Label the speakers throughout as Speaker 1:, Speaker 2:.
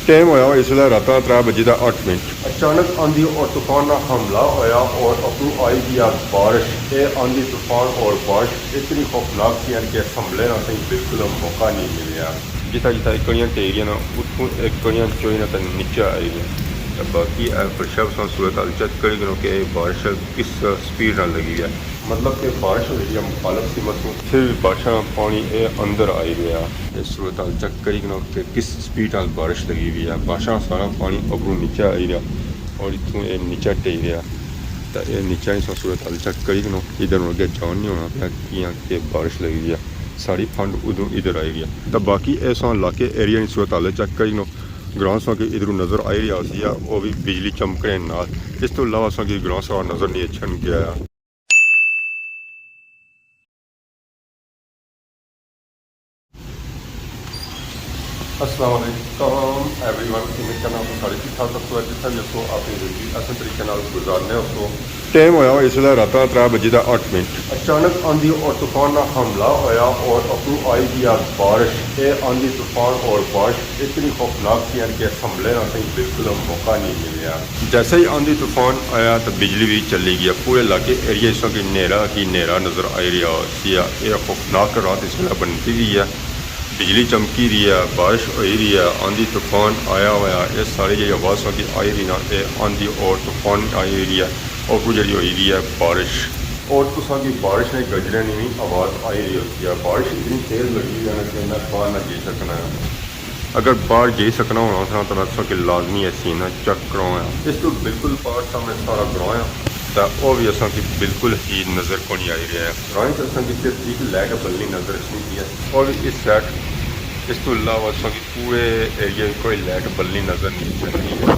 Speaker 1: Time होया इसलिए रात 3 बजे 8 मिनट अचानक आंधी और तूफान का हमला होया और अगू आई गया बारिश। ये आंधी तूफान और बारिश इतनी खौफनाक थी कि हमले ना सही बिल्कुल मौका नहीं मिले। जिथा जिथा इकड़ियाँ टेरियां ना उतों इकड़ियां चोई ना नीचे आई गई। बाकी प्रशासन सूरत हाल चेक करेगी कि बारिश किस स्पीड न लगी है, मतलब कि बारिश हो रही है मुखालफ सी मसूं फिर भी बारिश पानी ये अंदर आई गया। ये सूरत हाल चेक करेगी कि किस स्पीड न बारिश लगी हुई है। बारिश सारा पानी अगरों नीचे आई गया और इतों ये नीचे टेक गया। तो ये नीचे ही सूरत हाल चेक करेगी इधर अगे जान नहीं होना पाया कि बारिश लगी हुई है। सारी फंड उदों इधर आई गया। तो बाकी ऐसा इलाके एरिया सूरत हाल चेक करेगी ग्रां सौ कि इधरों नज़र आई रहा सी वो भी बिजली चमकने नाल। इस तो इलावा असा कि ग्रां सौ नज़र नहीं अच्छा नहीं आया। अस्सलाम वालेकुम एवरीवन, उम्मीद करना आपको सारे ठीक ठाक रखो जितना भी रखो अपनी जिंदगी आसान तरीके नाल गुजारने उसको। टाइम होया इसलिए रात 3 बजे 8 मिनट अचानक आंधी और तूफान का हमला होया और अगू आई गया बारिश। ये आंधी तूफान और बारिश इतनी खौफनाक थी कि हमले ना सही बिल्कुल मौका नहीं मिले। जैसे ही आंधी तूफान आया तो बिजली भी चली गई। पूरे इलाके एरिया इस की नेरा नज़र आई रहा सी। ये खौफनाक रात इसलिए बनती हुई है, बिजली चमकी रही है, बारिश हो रही है, आंधी तूफान आया हुआ। ये सारी जी आवाज़ की आई रही ना ये आंधी और तूफान आई रही है और कुछ जी हो रही है बारिश। और तुसा की बारिश में गजरे नहीं भी आवाज़ आई रही होती है। बारिश इतनी तेज़ लगी हुई है कि मैं बाहर ना जी सकना है। अगर बाहर जी सकना होना तो मैं कि लाजमी है सीना चेक करवाया। इस तो बिल्कुल बाहर सामने सारा ग्रां तो वह भी असा की बिल्कुल ही नज़र को नहीं आई रहा है। ग्रां असा की सिर्फ एक लैट बल्ली नज़र नहीं है और इस सैड इस तो अलावा असा की पूरे एरिया में कोई लैट बल्ली नज़र नहीं चलती है।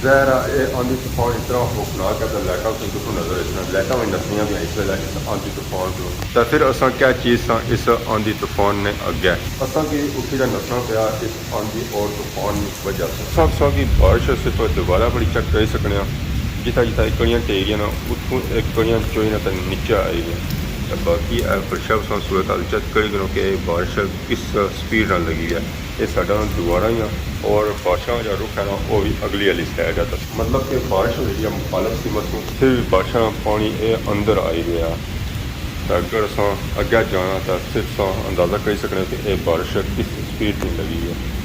Speaker 1: ज़ाहिर है आंधी तूफान इतना खौफनाक है तो लाइटा तो नज़र इतना लाइटा में नसनियाँ भी इस वेला इस आंधी तूफान को। तो फिर असा क्या चीज़ सा इस आंधी तूफान ने अगे असा की उठी का नसना पाया इस आंधी और तूफान की वजह से। सब की बारिश से तो दोबारा बड़ी चेक कर सकने जिथा जिथा इकड़ियाँ टेरियां ना उतों इकड़ियाँ चोई ना नीचे आई गई। तो बाकी प्रशासन सूरत हाल चेक करेगी कि बारिश किस स्पीड न लगी है। ये साडा दोबारा ही और बारिशों का रुख है ना वो भी अगली वाली साइड है। मतलब कि बारिश हो रही है मुखालफ सी मसूं फिर भी बारिश पानी ये अंदर आई गया। तो अगर अस अगे जाना तो सिर्फ अंदाज़ा कर सकते कि ये बारिश किस स्पीड में लगी है।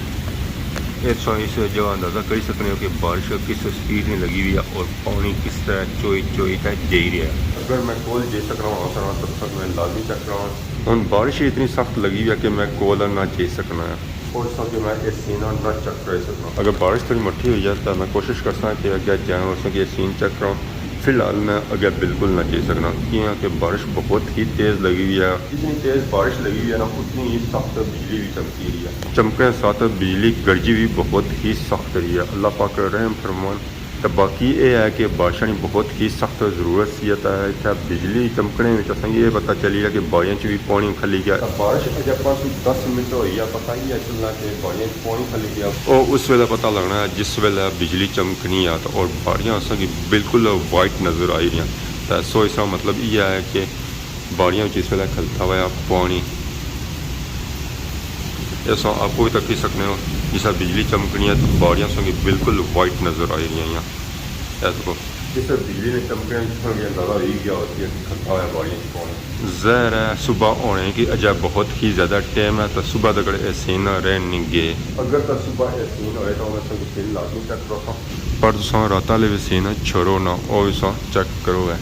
Speaker 1: इस जगह अंदाज़ा कर सकते हो कि बारिश किस स्पीड में लगी हुई है और पानी किस तरह चोई चोई है जी रहा है। अगर मैं कोल जी सक रहा हूँ तब तक मैं लाजमी चक रहा हूँ। हम बारिश इतनी सख्त लगी हुई है कि मैं कोल ना जी सकना है और कि मैं ये सीन ना चेक कर सकता। अगर बारिश थोड़ी मठी हुई है तो मैं कोशिश करता कि अगर जाए और ये सीन चेक कराऊँ। फिलहाल मैं अगर बिल्कुल ना जी सकना क्योंकि बारिश बहुत ही तेज़ लगी हुई है। जितनी तेज़ बारिश लगी हुई है ना उतनी ही सख्त बिजली भी चमकी रही है। चमकने साथ बिजली गर्जी भी बहुत ही सख्त रही है। अल्लाह पाक रहम फरमान। तो बाकी ये है कि बारिश की बहुत ही सख्त जरूरत सी है। इतना बिजली चमकने में असें ये पता चली है कि बाड़ियों भी पानी खली गया। बारिश अगर 10 मिनट हो गई पता ही है चलना कि बाड़ियों पानी खली गया और उस वेले पता लगना है जिस वेले बिजली चमकनी है तो और बाड़ियाँ असा की बिल्कुल वाइट नज़र आई रही। तो सो इसका मतलब यह है कि बाड़ियों इस वेले खलता हुआ पानी ऐसा आपको भी तक सकते हो जिस बिजली चमकनी है तो बाड़ियाँ संगी बिल्कुल वाइट नज़र आई रही हैं। ऐसा जिस बिजली ने चमकने अंदाजा ही गया होती है खलता हुआ बाड़ियों की पानी। ज़ाहिर है सुबह होने की अजय बहुत ही ज़्यादा टाइम है तो सुबह तक ये सीन रह नहीं गए। अगर तो सुबह ये सीन होए तो मैं सीन लाजमी चेक करो पर तुम रात वाले भी सीन छोड़ो ना वो भी चेक करो है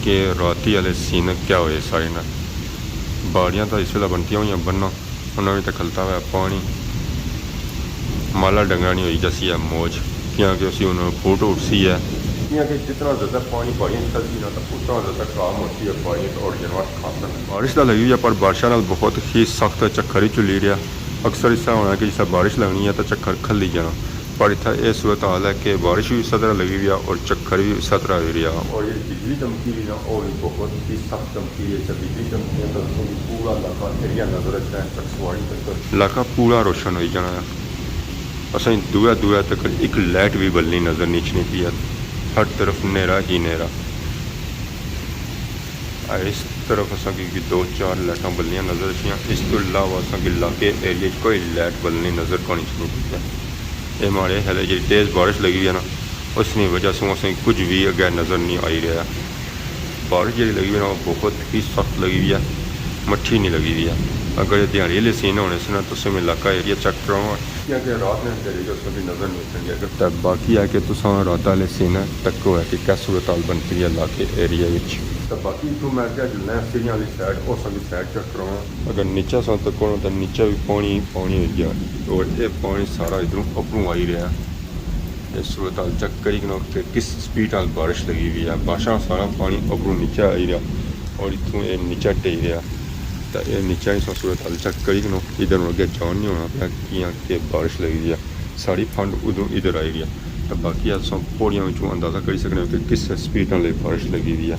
Speaker 1: कि राती वाले सीन क्या होए सारे ना। बाड़ियाँ तो इस वेला बनती हुई बनना उन्होंने तो खलता हुआ पानी माला डंगा नहीं हुई जैसी है मौज क्योंकि उसी उन्होंने फोटो उठसी है क्योंकि जितना ज़्यादा पानी बाड़ियाँ निकलती ना तो उतना ज़्यादा काम होती है बाड़ियाँ तो और जानवर खाते हैं। बारिश तो लगी हुई है पर बारिश नाल बहुत ही सख्त चक्कर ही चली रहा। अक्सर इस तरह होना कि जिस बारिश लगनी है तो चक्कर खली जाना पर इतना यह सूरत हाल है कि बारिश भी इस तरह लगी हुई है और चक्कर भी इस तरह हो रहा। और ये बिजली चमकी हुई ना और बहुत ही सख्त चमकी है। जब बिजली चमकी है तो पूरा इलाका एरिया नजर आता है चकसवाड़ी तक इलाका पूरा रोशन हो जाना है। असें दूर दूर तक एक लाइट भी बलनी नज़र नहीं पी है। हर तरफ नेरा ही नेरा। इस तरफ असा की 2-4 लाइटा बल्लियाँ नज़र आइया। इस तो अलावा असा इलाके एरिए कोई लाइट बलनी नज़र को नहीं पी है। ये माड़े हले जी तेज़ बारिश लगी हुई है ना, उसकी वजह से असें कुछ भी अगे नज़र नहीं आई रहा। बारिश जी लगी हुई ना बहुत ही सख्त लगी हुई है, मट्ठी नहीं लगी हुई है। अगर ये दिहाड़ी वाले सीन होने से ना तो मैं इलाका एरिया चेक कराऊँगा क्योंकि रात में अंधेरे जो भी नज़र नहीं आएंगे। तब बाकी है कि तुम रात वाले सीन तको है कि क्या सूरत हाल बनती है इलाके एरिया में। तो बाकी तो मैं क्या चलना सीढ़ियाँ वाली साइड और सभी साइड चेक कराऊँगा। अगर नीचा सा तक हो तो नीचा भी पानी पानी हो गया और ये पानी सारा इधरों अपनों आ ही रहा है। ये सूरत हाल चेक करी कि किस स्पीड नाल बारिश लगी हुई है। बारिश सारा पानी अपनों नीचे आ ही रहा और इतों ये नीचा टेक रहा। तो ये नीचा ही सूरत हाल चेक करी इधर अगे जान नहीं होना पाया कि बारिश लगी हुई है। सारी फंड उधरों इधर आई रही है। तो बाकी अस पौड़ियों अंदाज़ा कर सकते हो कि किस स्पीड नाल बारिश लगी हुई है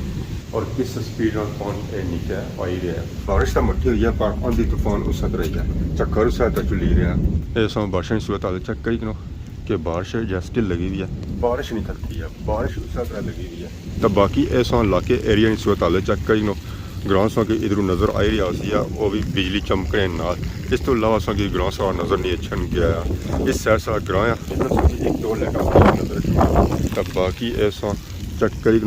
Speaker 1: और किस स्पीड नाल पानी नीचे आई रहा है। बारिश तो मट्ठी हुई है पर आंधी तूफान उस रही है, चक्कर उस तक चली रहा है। ये सब बारिश की सूरत हाल चेक करी कि बारिश जस्ट लगी हुई है, बारिश नहीं थकती है, बारिश उस तरह लगी हुई है। तो बाकी ऐसा इलाके एरिया की सूरत हाल चेक करी ग्रां सौ इधरों नज़र आई रहा सी वो भी बिजली चमकने नाल। इस तो इलावा असा ग्रां सा नज़र नहीं छन गया। इस साइड सा ग्रां एक दो लाइट नज़र। तो बाकी ऐसा चेक करी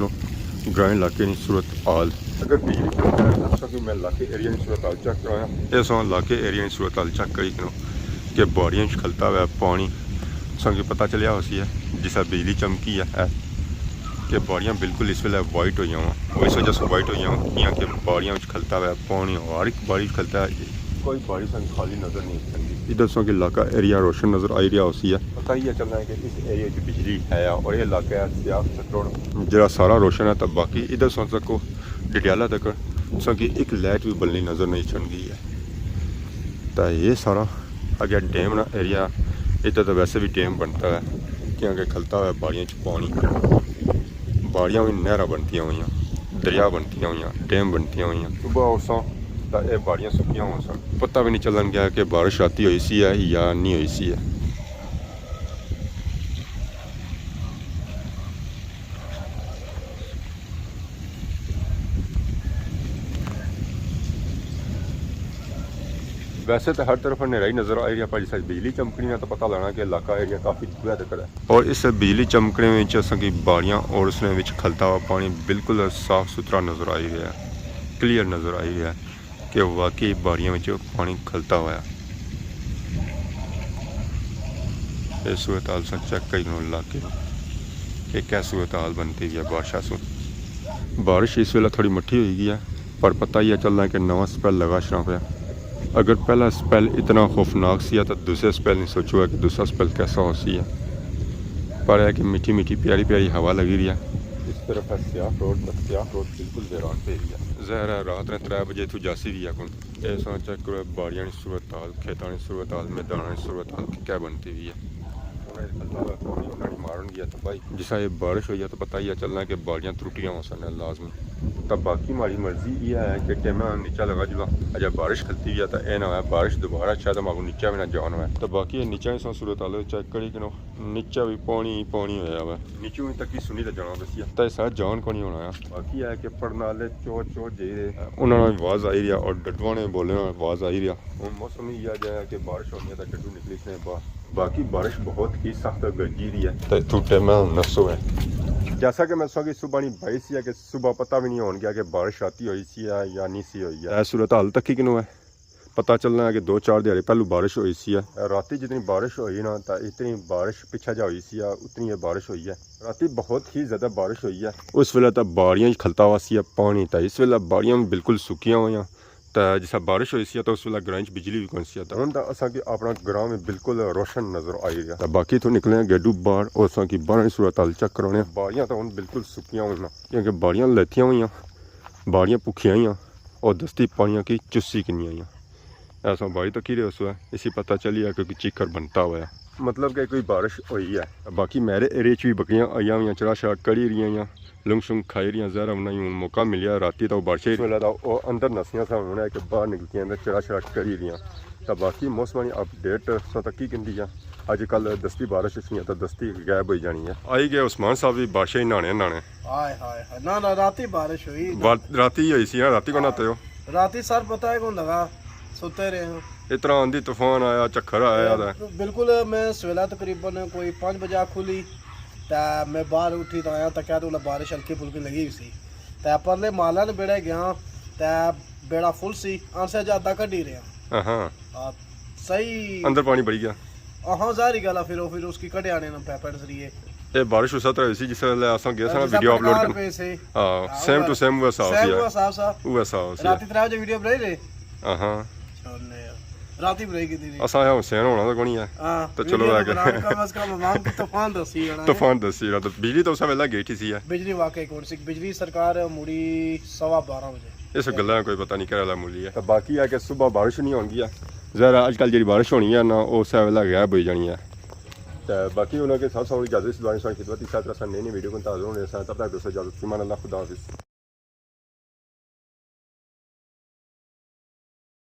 Speaker 1: ग्रां इलाके की सूरत हाल अगर बिजली चमक मैं इलाके एरिया की सूरत हाल चेक कराया। ऐसा इलाके एरिया की सूरत हाल चेक करी कि बाड़ियाँ खलता हुआ पानी संग पता चलिया उसी है जिसा बिजली चमकी है कि बाड़ियाँ बिल्कुल इस वेले वाइट हो और इस वजह से वाइट हो कि बाड़ियाँ खलता हुआ पानी हर एक बारिश खलता है, कोई बारिश खाली नज़र नहीं आती। इधर सो कि इलाका एरिया रोशन नज़र आई रहा उसी है। पता ही है चलना है कि इस एरिया की बिजली है और ये इलाका है सियाह जरा सारा रोशन है। तब बाकी इधर सो सको डिडियाला तक सो कि एक लाइट भी बलनी नज़र नहीं छन गई है। तो ये सारा अगर डैम ना एरिया इधर तो वैसे भी डैम बनता है क्योंकि खलता हुआ बाड़ियाँ पानी बाड़ियाँ भी नहर बनती हुई, दरिया बनती हुई, डैम बनती हुई। सुबह उसा तो यह बाड़ियाँ सुखियाँ हो सन, पता भी नहीं चलन गया कि बारिश राती हुई सी है या नहीं हुई सी है। वैसे तो हर तरफ अंधेराई नज़र आ रही है पर जिस बिजली चमकनी है तो पता लगना कि इलाका एरिया काफ़ी दूर तक है। और इस बिजली चमकने में की बाड़ियाँ और उसने खलता हुआ पानी बिल्कुल साफ सुथरा नज़र आ रहा है, क्लीयर नज़र आ रहा है कि वाकई बाड़ियों में पानी खलता हुआ है। ये सूरत हाल से चेक कई इलाके कि क्या सूरत हाल बनती हुई है बारिशा से। बारिश इस वेले थोड़ी मट्ठी हो गई है पर पता ही है चलना है कि नवा स्पेल लगा छड़ा पाया। अगर पहला स्पेल इतना खौफनाक सी है तो दूसरे स्पेल नहीं सोचूगा कि दूसरा स्पेल कैसा हो सी है। पर है कि मीठी मीठी प्यारी प्यारी हवा लगी रही है। इस तरफ है सियाह रोड बिल्कुल वीरान पे एरिया। जहर है रात ने 3 बजे तू जासी दी है ऐसा चेक करो बाड़ियाँ की सूरत हाल, खेतों की सूरत हाल, मैदान की सूरत हाल क्या बनती हुई है। मारन गया तो भाई जिसा ये बारिश हुई है तो पता ही है चलना कि बाड़ियाँ त्रुटियाँ हो सन लाजमी। तब बाकी हमारी मर्जी ये है कि टाइम नीचा लगा जुआ अजय बारिश खलती हुई है तो यह ना है बारिश दोबारा शायद हमारे नीचा भी ना जान हुआ। तो बाकी नीचा ही सूरत हाल चेक करी कि नीचा भी पानी होया हुआ नीचू ही तक ही सुनी तो जाना दसी तो शायद जान को नहीं होना है। बाकी है कि पढ़ने वाले चोर जे उन्होंने आवाज़ आई रहा और डड्डुआ ने बोले आवाज़ आई रहा। हूँ मौसम ही यह जाए कि बारिश होनी है तो डड्डू निकली से बाहर। बाकी बारिश बहुत ही सख्त गरजी रही है तो इतों टाइम नसो है जैसा कि मैं की सुबह नहीं भाई सी है कि सुबह पता भी नहीं हो गया कि बारिश राती हुई सी है या नहीं सी हुई है। सूरत हाल तक ही किनू है पता चलना है कि 2-4 दिहाड़े पहलू बारिश हुई सी है। राती जितनी बारिश हुई ना तो इतनी बारिश पिछा जा हुई सी है उतनी ये बारिश हुई है। राती बहुत ही ज़्यादा बारिश हुई है उस वेले तो बाड़ियाँ खलता हुआ सी है पानी तो इस वेले बाड़ियाँ बिल्कुल सुखियाँ हुई तो जिस बारिश हुई सी तो उस वेले ग्रां बिजली भी कौन सी हम तो असा कि अपना ग्रां में बिल्कुल रोशन नज़र आई रहा। बाकी तो निकले गेडू बाढ़ और असा की बाढ़ सूरत हाल चेक कराने बाड़ियाँ तो हम बिल्कुल सुखियाँ हुई क्योंकि बाड़ियाँ लैथियाँ हुई बाड़ियाँ भुखियाँ हुई और दस्ती पानियाँ की चुस्सी किन्नी हुई ऐसा बाड़ी तो की रहे उस इसी पता चली है क्योंकि चीकर बनता हुआ है मतलब कि कोई बारिश हुई है। बाकी मेरे एरिए भी बकरियाँ आई हुई चरा शरा कड़ी रही लुंग शुंग खाई रही जहरा बनाई हूँ मौका मिलिया राती तो बारिश वो अंदर नसियाँ सा होना है कि बाहर निकलती अंदर चरा शरा करी रही। तो बाकी मौसम की अपडेट सो तक की कहती है अजकल दस्ती बारिश अच्छी तो दस्ती गायब हो जानी है। आई गए उस्मान साहब भी बारिश ही नहाने
Speaker 2: ना राती बारिश हुई
Speaker 1: राती हुई सी राती को नहाते हो
Speaker 2: राती सर पता है कौन लगा ਸੁੱਤੇ ਰਹੇ ਹਾਂ
Speaker 1: ਇਸ ਤਰ੍ਹਾਂ ਆਂਦੀ ਤੂਫਾਨ ਆਇਆ, ਝੱਖਰ ਆਇਆ ਦਾ
Speaker 2: ਬਿਲਕੁਲ ਮੈਂ ਸਵੇਲਾ ਤਕਰੀਬਨ ਕੋਈ 5 ਵਜੇ ਖੁੱਲੀ ਤਾਂ ਮੈਂ ਬਾਹਰ ਉੱਠੀ ਤਾਂ ਆਇਆ ਤਾਂ ਕਹਿ ਦੋ ਬਾਰਿਸ਼ ਹਲਕੀ ਫੁਲਕੀ ਲੱਗੀ ਹੋਈ ਸੀ ਤਾਂ ਪਰਲੇ ਮਾਲਾਂ ਨੇ ਬੇੜਾ ਗਿਆ ਤਾਂ ਬੇੜਾ ਫੁੱਲ ਸੀ ਆਂਸੇ ਜਿਆਦਾ ਕੱਢੀ ਰਿਹਾ
Speaker 1: ਹਾਂ
Speaker 2: ਸਹੀ
Speaker 1: ਅੰਦਰ ਪਾਣੀ ਬੜੀ ਗਿਆ
Speaker 2: ਹਾਂ ਜ਼ਾਹਰੀ ਗੱਲ ਆ ਫਿਰ ਉਸकी ਕੱਢਿਆ ਨੇ ਨਾ ਪੈਪੜ ਜ਼ਰੀਏ
Speaker 1: ਇਹ ਬਾਰਿਸ਼ ਉਸ ਤਰ੍ਹਾਂ ਹੋਈ ਸੀ ਜਿਸ ਵੇਲੇ ਅਸਾਂ ਗਏ ਸਾਂ ਵੀਡੀਓ ਅਪਲੋਡ ਕਰਨ ਹਾਂ ਸੇਮ ਟੂ ਸੇਮ ਉਹ ਸਾਫ ਸੀ ਉਹ ਸਾਫ ਸੀ
Speaker 2: ਰਾਤੀ 3 ਵਜੇ ਵੀਡੀਓ ਬਣਾਈ ਰੇ
Speaker 1: ਹਾਂ
Speaker 2: ਛੋਨੇ ਰਾਤੀ ਬਣਾਈ ਕੀਤੀ
Speaker 1: ਅਸਾਂ ਹੁਸੈਨ ਹੋਣਾ ਤਾਂ ਕੋਣੀ ਆ
Speaker 2: ਹਾਂ
Speaker 1: ਤਾਂ ਚਲੋ ਆ ਕੇ
Speaker 2: ਕਮ ਅਸ ਕਮ ਮਾਮ ਕਿ ਤੂਫਾਨ ਦਸੀ ਜਾਣਾ
Speaker 1: ਤੂਫਾਨ ਦਸੀ ਰਾਤ ਬਿਜਲੀ ਤਾਂ ਉਸ ਵੇਲੇ ਗਈ ਸੀ ਆ
Speaker 2: ਬਿਜਲੀ ਵਾਕਈ ਕੋਣ ਸੀ ਬਿਜਲੀ ਸਰਕਾਰ ਮੁੜੀ 12:15 ਵਜੇ
Speaker 1: ਇਸ ਗੱਲਾਂ ਕੋਈ ਪਤਾ ਨਹੀਂ ਕਿਹੜਾ ਮੂਲੀ ਹੈ ਤਾਂ ਬਾਕੀ ਆ ਕਿ ਸਵੇਰ ਬਾਰਿਸ਼ ਨਹੀਂ ਹੋਣੀ ਆ ਜ਼ਰਾ ਅੱਜ ਕੱਲ ਜਿਹੜੀ ਬਾਰਿਸ਼ ਹੋਣੀ ਆ ਨਾ ਉਸ ਵੇਲੇ ਗਿਆ ਬਈ ਜਾਣੀ ਆ ਤੇ ਬਾਕੀ ਉਹਨਾਂ ਕੇ ਸਾਥ ਸਾਥ ਇਜਾਜ਼ਤ ਇਸ ਦੁਆਨੀ ਸਾਂ ਖਿਦਮਤ ਇਸ ਤਰ੍ਹਾਂ ਸਨ ਨई वीडियो को ताज़ा होने से तब तक दोस्तों इजाज़त फ़िमान अल्लाह खुदा हाफ़िज़।